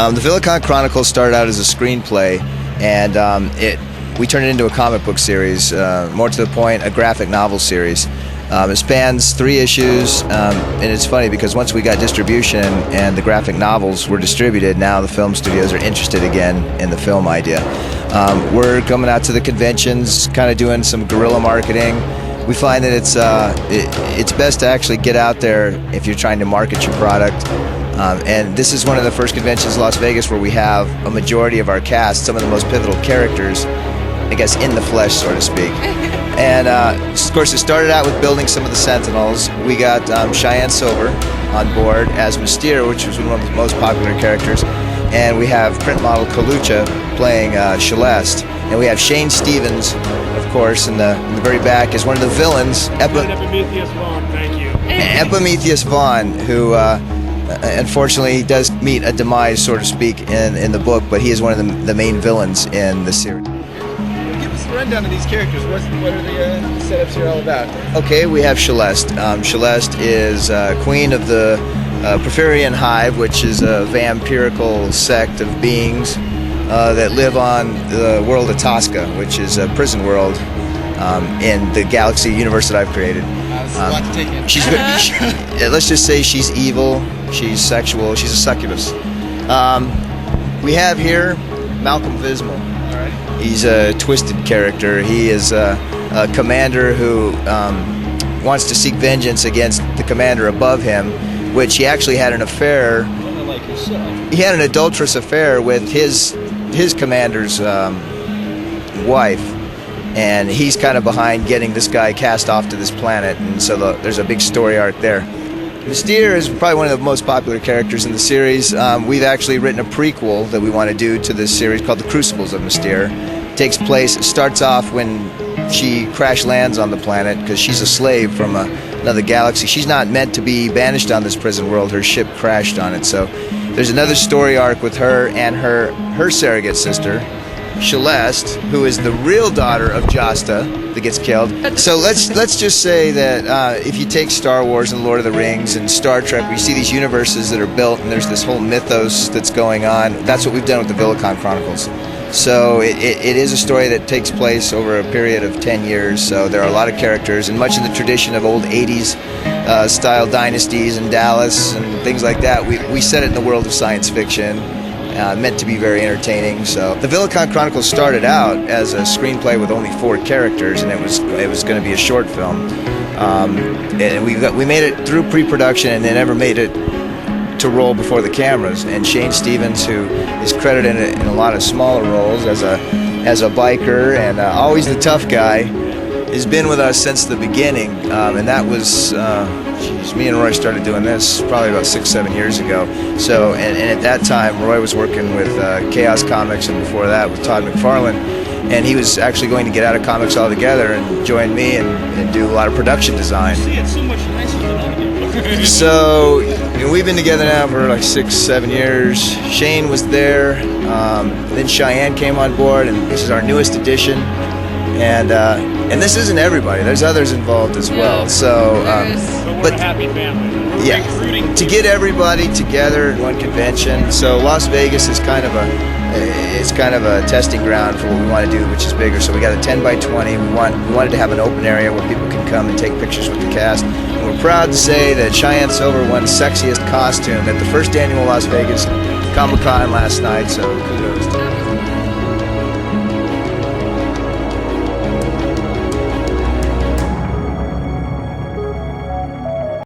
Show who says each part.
Speaker 1: The VILLIKON Chronicles started out as a screenplay, and we turned it into a comic book series, more to the point, a graphic novel series. It spans 3 issues, and it's funny because once we got distribution and the graphic novels were distributed, now the film studios are interested again in the film idea. We're coming out to the conventions, kind of doing some guerrilla marketing. We find that it's best to actually get out there if you're trying to market your product. And this is one of the first conventions in Las Vegas where we have a majority of our cast, some of the most pivotal characters, I guess, in the flesh, so to speak. And of course, it started out with building some of the Sentinels. We got Cheyenne Silver on board as Mystere, which was one of the most popular characters. And we have print model Kalucha playing Celeste. And we have Shane Stevens, of course, in the very back is one of the villains.
Speaker 2: Epimetheus Vaughn, thank you.
Speaker 1: Epimetheus Vaughn, who unfortunately does meet a demise, so to speak, in the book, but he is one of the main villains in the series.
Speaker 3: Give us a rundown of these characters. What are the setups here all about?
Speaker 1: Okay, we have Celeste. Celeste is queen of the Porphyrian Hive, which is a vampirical sect of beings that live on the world of Tosca, which is a prison world in the galaxy universe that I've created.
Speaker 3: A lot to take in.
Speaker 1: She's good. Let's just say she's evil, she's sexual, she's a succubus. We have here Malcolm Vismal.
Speaker 3: All right.
Speaker 1: He's a twisted character. He is a commander who wants to seek vengeance against the commander above him, which he actually had an affair.
Speaker 3: Like yourself.
Speaker 1: He had an adulterous affair with his commander's wife, and he's kind of behind getting this guy cast off to this planet, and so there's a big story arc there. Mystere is probably one of the most popular characters in the series. We've actually written a prequel that we want to do to this series called The Crucibles of Mystere. It starts off when she crash lands on the planet because she's a slave from another galaxy. She's not meant to be banished on this prison world. Her ship crashed on it. So there's another story arc with her and her surrogate sister, Celeste, who is the real daughter of Josta that gets killed. So let's just say that if you take Star Wars and Lord of the Rings and Star Trek, we see these universes that are built and there's this whole mythos that's going on. That's what we've done with the VILLIKON Chronicles. So it is a story that takes place over a period of 10 years. So there are a lot of characters, and much in the tradition of old 80s style dynasties and Dallas and things like that. We set it in the world of science fiction. Meant to be very entertaining. So the VILLIKON Chronicles started out as a screenplay with only 4 characters, and it was going to be a short film. And we made it through pre-production, and they never made it to roll before the cameras. And Shane Stevens, who is credited in a lot of smaller roles as a biker and always the tough guy, has been with us since the beginning. And that was. Me and Roy started doing this probably about 6-7 years ago. So, and at that time, Roy was working with Chaos Comics, and before that with Todd McFarlane. And he was actually going to get out of comics altogether and join me and do a lot of production design.
Speaker 2: See, it's so much nicer than all of you.
Speaker 1: So, we've been together now for like 6-7 years. Shane was there. Then Cheyenne came on board, and this is our newest addition. And this isn't everybody. There's others involved as well. So,
Speaker 2: but we're a happy family.
Speaker 1: Yeah, to get everybody together in one convention. So Las Vegas is kind of a testing ground for what we want to do, which is bigger. So we got a 10 by 20. We wanted to have an open area where people can come and take pictures with the cast. And we're proud to say that Cheyenne Silver won sexiest costume at the first annual Las Vegas Comic-Con last night. So kudos to her.